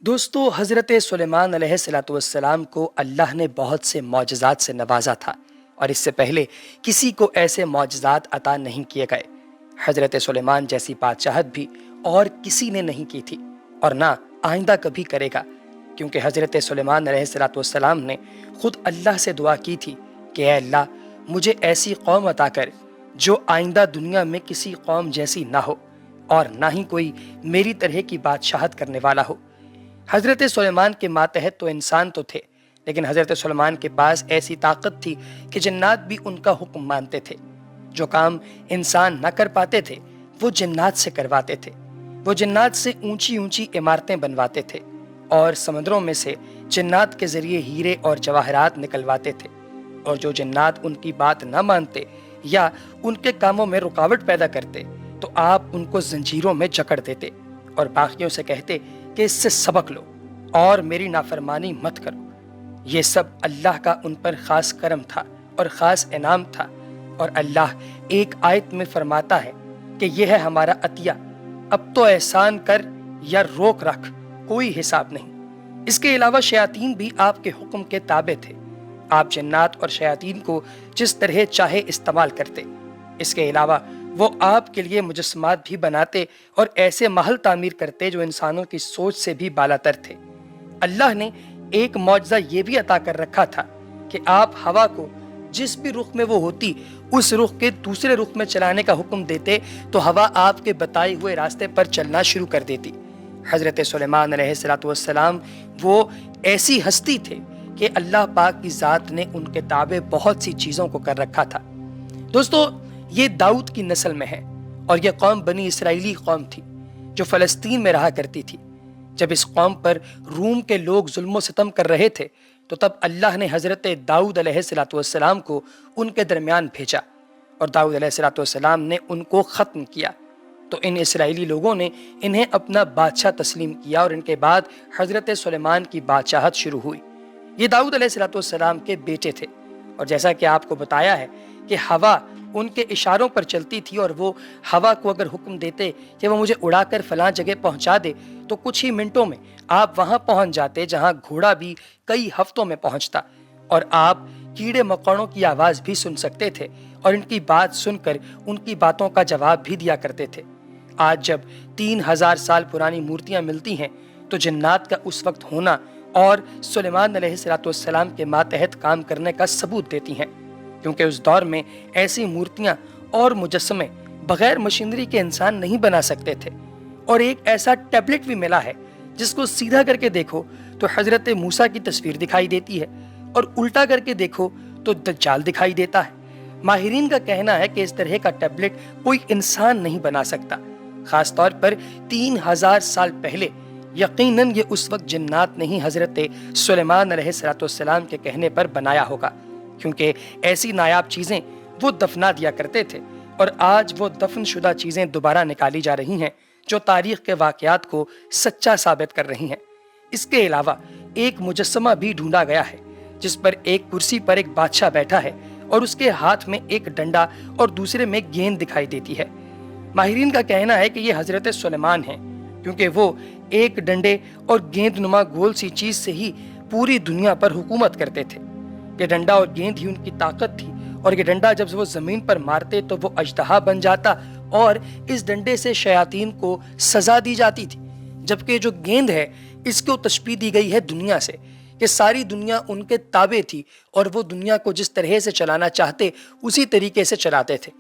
دوستو حضرت سلیمان علیہ الصلوۃ والسلام کو اللہ نے بہت سے معجزات سے نوازا تھا اور اس سے پہلے کسی کو ایسے معجزات عطا نہیں کیے گئے۔ حضرت سلیمان جیسی بادشاہت بھی اور کسی نے نہیں کی تھی اور نہ آئندہ کبھی کرے گا، کیونکہ حضرت سلیمان علیہ الصلوۃ والسلام نے خود اللہ سے دعا کی تھی کہ اے اللہ مجھے ایسی قوم عطا کر جو آئندہ دنیا میں کسی قوم جیسی نہ ہو اور نہ ہی کوئی میری طرح کی بادشاہت کرنے والا ہو۔ حضرت سلیمان کے ماتحت تو انسان تو تھے، لیکن حضرت سلیمان کے پاس ایسی طاقت تھی کہ جنات بھی ان کا حکم مانتے تھے۔ جو کام انسان نہ کر پاتے تھے وہ جنات سے کرواتے تھے۔ وہ جنات سے اونچی اونچی عمارتیں بنواتے تھے اور سمندروں میں سے جنات کے ذریعے ہیرے اور جواہرات نکلواتے تھے، اور جو جنات ان کی بات نہ مانتے یا ان کے کاموں میں رکاوٹ پیدا کرتے تو آپ ان کو زنجیروں میں جکڑ دیتے اور باقیوں سے کہتے کہ اس سے سبق لو اور میری نافرمانی مت کرو۔ یہ سب اللہ کا ان پر خاص کرم تھا اور خاص انعام تھا، اور اللہ ایک آیت میں فرماتا ہے کہ یہ ہے ہمارا عطیہ، اب تو احسان کر یا روک رکھ، کوئی حساب نہیں۔ اس کے علاوہ شیاطین بھی آپ کے حکم کے تابع تھے، آپ جنات اور شیاطین کو جس طرح چاہے استعمال کرتے۔ اس کے علاوہ وہ آپ کے لیے مجسمات بھی بناتے اور ایسے محل تعمیر کرتے جو انسانوں کی سوچ سے بھی بالاتر تھے۔ اللہ نے ایک معجزہ یہ بھی عطا کر رکھا تھا کہ آپ ہوا کو جس بھی رخ میں وہ ہوتی اس رخ کے دوسرے رخ میں چلانے کا حکم دیتے تو ہوا آپ کے بتائے ہوئے راستے پر چلنا شروع کر دیتی۔ حضرت سلیمان علیہ الصلوۃ والسلام وہ ایسی ہستی تھے کہ اللہ پاک کی ذات نے ان کے تابع بہت سی چیزوں کو کر رکھا تھا۔ دوستو یہ داؤد کی نسل میں ہے، اور یہ قوم بنی اسرائیلی قوم تھی جو فلسطین میں رہا کرتی تھی۔ جب اس قوم پر روم کے لوگ ظلم و ستم کر رہے تھے تو تب اللہ نے حضرت داؤد علیہ الصلوۃ والسلام کو ان کے درمیان بھیجا، اور داؤد علیہ الصلوۃ والسلام نے ان کو ختم کیا۔ تو ان اسرائیلی لوگوں نے انہیں اپنا بادشاہ تسلیم کیا، اور ان کے بعد حضرت سلیمان کی بادشاہت شروع ہوئی۔ یہ داؤد علیہ الصلوۃ والسلام کے بیٹے تھے، اور جیسا کہ آپ کو بتایا ہے کہ ہوا ان کے اشاروں پر چلتی تھی، اور وہ ہوا کو اگر حکم دیتے کہ وہ مجھے اڑا کر فلاں جگہ پہنچا دے تو کچھ ہی منٹوں میں آپ وہاں پہنچ جاتے جہاں گھوڑا بھی کئی ہفتوں میں پہنچتا، اور آپ کیڑے مکوڑوں کی آواز بھی سن سکتے تھے اور ان کی بات سن کر ان کی باتوں کا جواب بھی دیا کرتے تھے۔ آج جب 3000 سال پرانی مورتیاں ملتی ہیں تو جنات کا اس وقت ہونا اور سلیمان علیہ الصلوۃ والسلام کے ماتحت کام کرنے کا ثبوت دیتی ہیں، کیونکہ اس دور میں ایسی مورتیاں اور مجسمے بغیر مشینری کے انسان نہیں بنا سکتے تھے۔ اور ایک ایسا ٹیبلٹ بھی ملا ہے جس کو سیدھا کر کے دیکھو تو حضرت موسیٰ کی تصویر دکھائی دیتی ہے، اور الٹا کر کے دیکھو تو دجال دکھائی دیتا ہے۔ ماہرین کا کہنا ہے کہ اس طرح کا ٹیبلٹ کوئی انسان نہیں بنا سکتا، خاص طور پر 3000 سال پہلے۔ یقیناً یہ اس وقت جنات نے ہی حضرت سلیمان علیہ الصلوۃ والسلام کے کہنے پر بنایا ہوگا، کیونکہ ایسی نایاب چیزیں وہ دفنا دیا کرتے تھے، اور آج وہ دفن شدہ چیزیں دوبارہ نکالی جا رہی ہیں جو تاریخ کے واقعات کو سچا ثابت کر رہی ہیں۔ اس کے علاوہ ایک مجسمہ بھی ڈھونڈا گیا ہے جس پر ایک کرسی پر ایک بادشاہ بیٹھا ہے، اور اس کے ہاتھ میں ایک ڈنڈا اور دوسرے میں گیند دکھائی دیتی ہے۔ ماہرین کا کہنا ہے کہ یہ حضرت سلیمان ہیں، کیونکہ وہ ایک ڈنڈے اور گیند نما گول سی چیز سے ہی پوری دنیا پر حکومت کرتے تھے۔ یہ ڈنڈا اور گیند ہی ان کی طاقت تھی، اور یہ ڈنڈا جب وہ زمین پر مارتے تو وہ اژدہا بن جاتا، اور اس ڈنڈے سے شیاطین کو سزا دی جاتی تھی، جبکہ جو گیند ہے اس کو تشبیہ دی گئی ہے دنیا سے، کہ ساری دنیا ان کے تابع تھی اور وہ دنیا کو جس طرح سے چلانا چاہتے اسی طریقے سے چلاتے تھے۔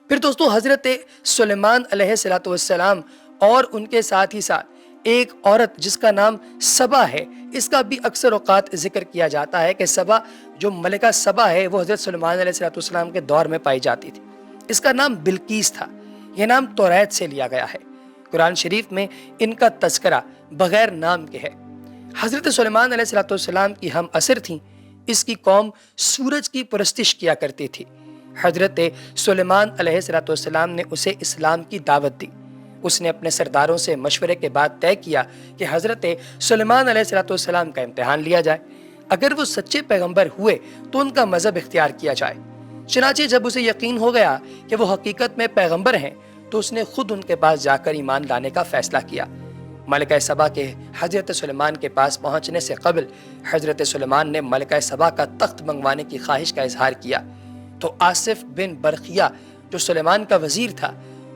پھر دوستو حضرت سلیمان علیہ الصلوۃ والسلام اور ان کے ساتھ ہی ساتھ ایک عورت جس کا نام سبا ہے، اس کا بھی اکثر اوقات ذکر کیا جاتا ہے کہ سبا جو ملکہ سبا ہے وہ حضرت سلیمان علیہ الصلوۃ والسلام کے دور میں پائی جاتی تھی۔ اس کا نام بلقیس تھا۔ یہ نام توریت سے لیا گیا ہے۔ قرآن شریف میں ان کا تذکرہ بغیر نام کے ہے۔ حضرت سلیمان علیہ الصلوۃ والسلام کی ہم عصر تھیں۔ اس کی قوم سورج کی پرستش کیا کرتی تھی۔ حضرت سلیمان علیہ الصلوۃ والسلام نے اسے اسلام کی دعوت دی۔ اس نے اپنے سرداروں سے مشورے کے بعد طے کیا کہ حضرت سلیمان علیہ الصلوۃ والسلام کا امتحان لیا جائے، اگر وہ سچے پیغمبر ہوئے تو ان کا مذہب اختیار کیا جائے۔ چنانچہ جب اسے یقین ہو گیا کہ وہ حقیقت میں پیغمبر ہیں تو اس نے خود ان کے پاس جا کر ایمان لانے کا فیصلہ کیا۔ ملکہ سبا کے حضرت سلیمان کے پاس پہنچنے سے قبل حضرت سلیمان نے ملکہ سبا کا تخت منگوانے کی خواہش کا اظہار کیا تو آصف بن برقیہ جو سلیمان کا وزیر تھا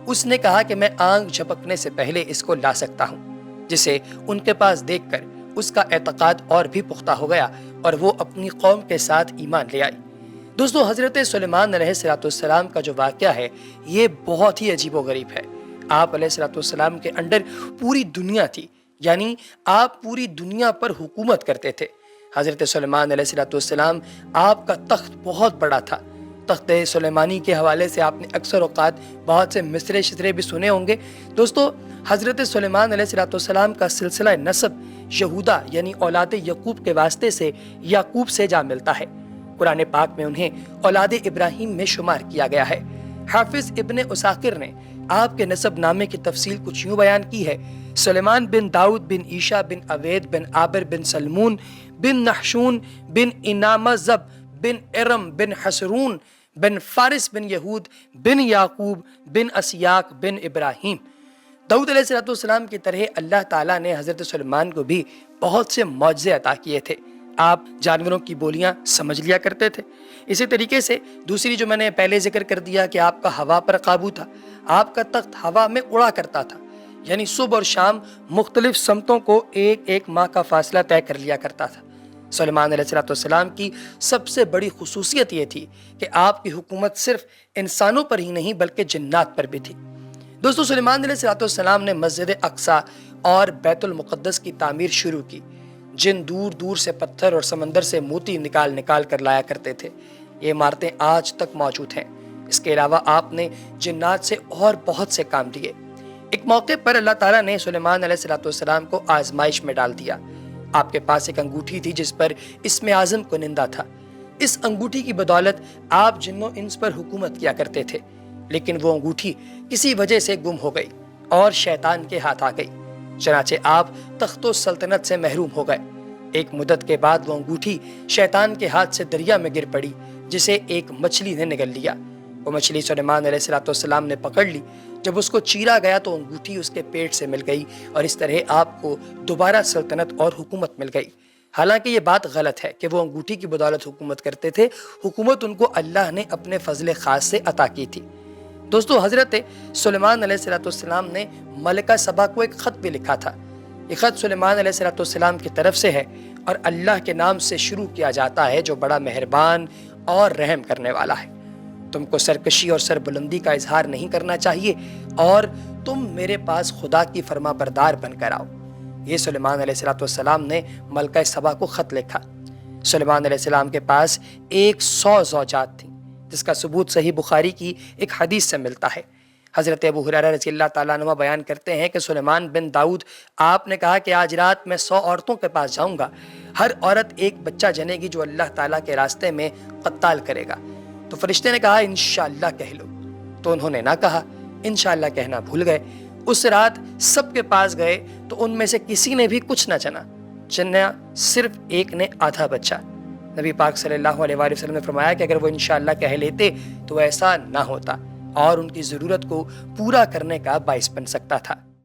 اس نے کہا کہ میں آنکھ جھپکنے سے پہلے اس کو لا سکتا ہوں، جسے ان کے پاس دیکھ کر اس کا اعتقاد اور بھی پختہ ہو گیا اور وہ اپنی قوم کے ساتھ ایمان لے آئی۔ دوستو، حضرت سلیمان علیہ السلام کا جو واقعہ ہے یہ بہت ہی عجیب و غریب ہے۔ آپ علیہ السلام کے انڈر پوری دنیا تھی، یعنی آپ پوری دنیا پر حکومت کرتے تھے۔ حضرت سلیمان علیہ السلام آپ کا تخت بہت بڑا تھا۔ تخت سلیمانی کے حوالے سے آپ نے اکثر اوقات بہت سے مصرے شترے بھی سنے ہوں گے۔ دوستو، حضرت سلیمان علیہ السلام کا سلسلہ نسب یہودا یعنی اولاد یعقوب کے واسطے سے یعقوب سے جا ملتا ہے۔ قرآن پاک میں انہیں اولاد ابراہیم میں شمار کیا گیا ہے۔ حافظ ابن اساکر نے آپ کے نسب نامے کی تفصیل کچھ یوں بیان کی ہے: سلیمان بن داؤد بن عیشا بن عوید بن عابر بن سلمون بن نحشون بن انامزب بن ارم بن حسرون بن فارس بن یہود بن یعقوب بن اسیاق بن ابراہیم۔ داؤد علیہ السلام کی طرح اللہ تعالیٰ نے حضرت سلیمان کو بھی بہت سے معجزے عطا کیے تھے۔ آپ جانوروں کی بولیاں سمجھ لیا کرتے تھے۔ اسی طریقے سے دوسری جو میں نے پہلے ذکر کر دیا کہ آپ کا ہوا پر قابو تھا، آپ کا تخت ہوا میں اڑا کرتا تھا، یعنی صبح اور شام مختلف سمتوں کو ایک ایک ماہ کا فاصلہ طے کر لیا کرتا تھا۔ سلیمان علیہ السلام کی سب سے بڑی خصوصیت یہ تھی کہ آپ کی حکومت صرف انسانوں پر ہی نہیں بلکہ جنات پر بھی تھی۔ دوستو، سلیمان علیہ السلام نے مسجد اقصی اور بیت المقدس کی تعمیر شروع کی۔ جن دور دور سے پتھر اور سمندر سے موتی نکال کر لایا کرتے تھے، یہ عمارتیں آج تک موجود ہیں۔ اس کے علاوہ آپ نے جنات سے اور بہت سے کام لیے۔ ایک موقع پر اللہ تعالیٰ نے سلیمان علیہ السلام کو آزمائش میں ڈال دیا۔ آپ کے پاس ایک انگوٹھی تھی جس پر اسم اعظم کنندہ تھا۔ اس انگوٹھی کی بدولت آپ جن و انس پر حکومت کیا کرتے تھے، لیکن وہ انگوٹھی کسی وجہ سے گم ہو گئی اور شیطان کے ہاتھ آ گئی۔ چنانچہ آپ تخت و سلطنت سے محروم ہو گئے۔ ایک مدت کے بعد وہ انگوٹھی شیطان کے ہاتھ سے دریا میں گر پڑی، جسے ایک مچھلی نے نگل لیا۔ وہ مچھلی سلیمان علیہ السلام نے پکڑ لی۔ جب اس کو چیرا گیا تو انگوٹھی اس کے پیٹ سے مل گئی اور اس طرح آپ کو دوبارہ سلطنت اور حکومت مل گئی۔ حالانکہ یہ بات غلط ہے کہ وہ انگوٹھی کی بدولت حکومت کرتے تھے، حکومت ان کو اللہ نے اپنے فضل خاص سے عطا کی تھی۔ دوستو، حضرت سلیمان علیہ السلام نے ملکہ سبا کو ایک خط بھی لکھا تھا۔ یہ خط سلیمان علیہ السلام کی طرف سے ہے اور اللہ کے نام سے شروع کیا جاتا ہے جو بڑا مہربان اور رحم کرنے والا ہے۔ تم کو سرکشی اور سربلندی کا اظہار نہیں کرنا چاہیے اور تم میرے پاس خدا کی فرما بردار بن کر آؤ۔ یہ سلیمان علیہ السلام نے ملکہ سبا کو خط لکھا۔ سلیمان علیہ السلام کے پاس 100 زوجات تھیں، جس کا ثبوت صحیح بخاری کی ایک حدیث سے ملتا ہے۔ حضرت ابو ہریرہ رضی اللہ تعالیٰ عنہ بیان کرتے ہیں کہ سلیمان بن داؤد آپ نے کہا کہ آج رات میں 100 عورتوں کے پاس جاؤں گا، ہر عورت ایک بچہ جنے گی جو اللہ تعالیٰ کے راستے میں قتال کرے گا۔ تو فرشتے نے کہا انشاءاللہ کہہ لو، تو انہوں نے نہ کہا، انشاءاللہ کہنا بھول گئے۔ اس رات سب کے پاس گئے تو ان میں سے کسی نے بھی کچھ نہ چنا صرف ایک نے آدھا بچہ۔ نبی پاک صلی اللہ علیہ وآلہ وسلم نے فرمایا کہ اگر وہ انشاءاللہ کہہ لیتے تو ایسا نہ ہوتا اور ان کی ضرورت کو پورا کرنے کا باعث بن سکتا تھا۔